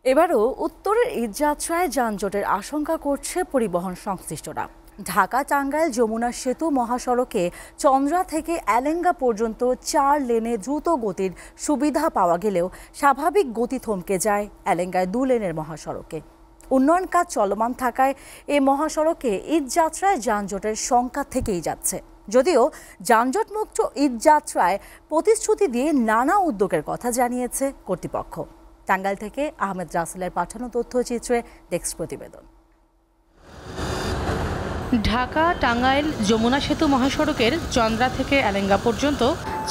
এবারও উত্তরের ঈদযাত্রায় যানজটের আশঙ্কা করছে পরিবহন সংশ্লিষ্টরা। ঢাকা টাঙ্গাইল যমুনা সেতু মহাসড়কে চন্দ্রা থেকে এলেঙ্গা পর্যন্ত 4 লেনে দ্রুত গতির সুবিধা পাওয়া গেলেও স্বাভাবিক গতি থমকে যায় এলেঙ্গায় 2 লেনের মহাসড়কে। উন্নয়ন কাজ চলমান থাকায় এই মহাসড়কে ঈদযাত্রায় যানজটের শঙ্কা থেকেই যাচ্ছে। যদিও যানজটমুক্ত ঈদযাত্রায় প্রতিশ্রুতি দিয়ে নানা উদ্যোগের কথা জানিয়েছে কর্তৃপক্ষ। টাঙ্গাইল থেকে আহমেদ রাসেলের পাঠানো তথ্যচিত্রে ডেস্ক প্রতিবেদন। ঢাকা টাঙ্গাইল যমুনা সেতু মহাসড়কের চন্দ্রা থেকে এলেঙ্গা পর্যন্ত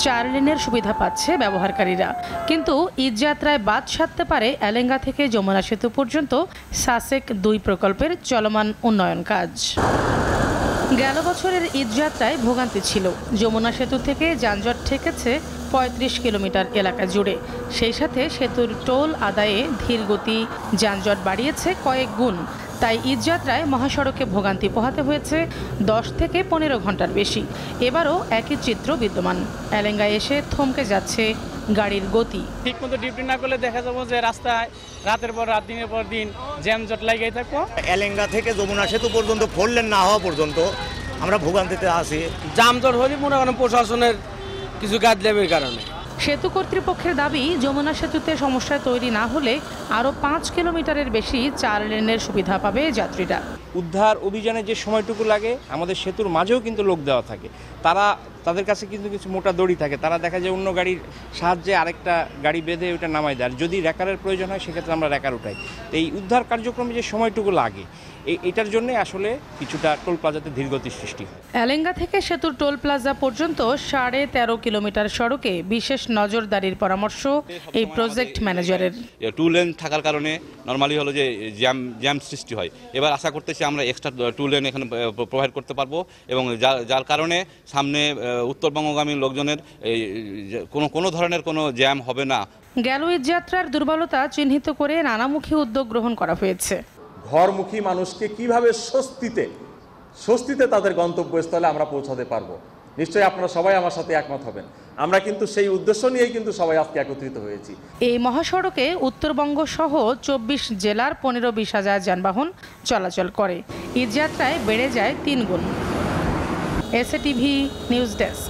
4 লেনের সুবিধা পাচ্ছে ব্যবহারকারীরা, কিন্তু ঈদযাত্রায় বাদ সাধতে পারে এলেঙ্গা থেকে যমুনা সেতু পর্যন্ত সাসেক 2 প্রকল্পের চলমান উন্নয়ন কাজ। গেল বছরের ঈদযাত্রায় ভোগান্তি ছিল। যমুনা সেতু থেকে যানজট ঠেকেছে 35 কিলোমিটার এলাকা জুড়ে। সেই সাথে সেতুর টোল আদায়ে ধীরগতি যানজট বাড়িয়েছে কয়েক গুণ। তাই ঈদযাত্রায় মহাসড়কে ভোগান্তি পোহাতে হয়েছে 10 থেকে 15 ঘন্টার বেশি। এবারও একই চিত্র বিদ্যমান। এলেঙ্গায় এসে থমকে যাচ্ছে গাড়ির গতি। ঠিকমতো ডিউটি না করলে দেখা যাবো যে রাস্তায় রাতের পর রাত দিনের পর দিন জ্যামজট লাগিয়ে থাকবো। এলেঙ্গা থেকে যমুনা সেতু পর্যন্ত 4 লেন না হওয়া পর্যন্ত আমরা ভোগান্তিতে আছি। যানজট হলে মনে করেন প্রশাসনের কিছু গাইডলাইনের কারণে। সেতু কর্তৃপক্ষের দাবি, যমুনা সেতুতে সমস্যা তৈরি না হলে আরও 5 কিলোমিটারের বেশি 4 লেনের সুবিধা পাবে যাত্রীরা। উদ্ধার অভিযানে যে সময়টুকু লাগে আমাদের সেতুর মাঝেও কিন্তু লোক দেওয়া থাকে। তাদের কাছে কিন্তু কিছু মোটা দড়ি থাকে, তারা দেখা যায় অন্য গাড়ির সাহায্যে আরেকটা গাড়ি বেঁধে ওটা নামাই দেয়। আর যদি র্যাকারের প্রয়োজন হয় সেক্ষেত্রে আমরা র্যাকার উঠাই। তো এই উদ্ধার কার্যক্রমে যে সময়টুকু লাগে এটার জন্য আসলে কিছুটা টোল প্লাজাতে ধীরগতির সৃষ্টি হয়। এলেঙ্গা থেকে সেতুর টোল প্লাজা পর্যন্ত 13.5 কিলোমিটার সড়কে বিশেষ নজরদারির পরামর্শ এই প্রজেক্ট ম্যানেজারের। 2 লেন থাকার কারণে নর্মালি হলো যে জ্যাম সৃষ্টি হয়। এবার আশা করতেছি আমরা এক্সট্রা 2 লেন এখানে প্রোভাইড করতে পারবো, এবং যার কারণে সামনে উত্তরবঙ্গগামী লোকজনের কোনো ধরনের কোনো জ্যাম হবে না। গেল ঈদযাত্রার দুর্বলতা চিহ্নিত করে নানামুখী উদ্যোগ গ্রহণ করা হয়েছে। ঘরমুখী মানুষকে কিভাবে স্বস্তিতে তাদের গন্তব্যস্থলে আমরা পৌঁছাতে পারবো। নিশ্চয়ই আপনারা সবাই আমার সাথে একমত হবেন। আমরা কিন্তু সেই উদ্দেশ্য নিয়েই কিন্তু সবাই আজকে একত্রিত হয়েছি। এই মহাসড়কে উত্তরবঙ্গ সহ 24 জেলার 15-20 হাজার যানবাহন চলাচল করে। ঈদযাত্রায় বেড়ে যায় 3 গুণ। SATV news desk.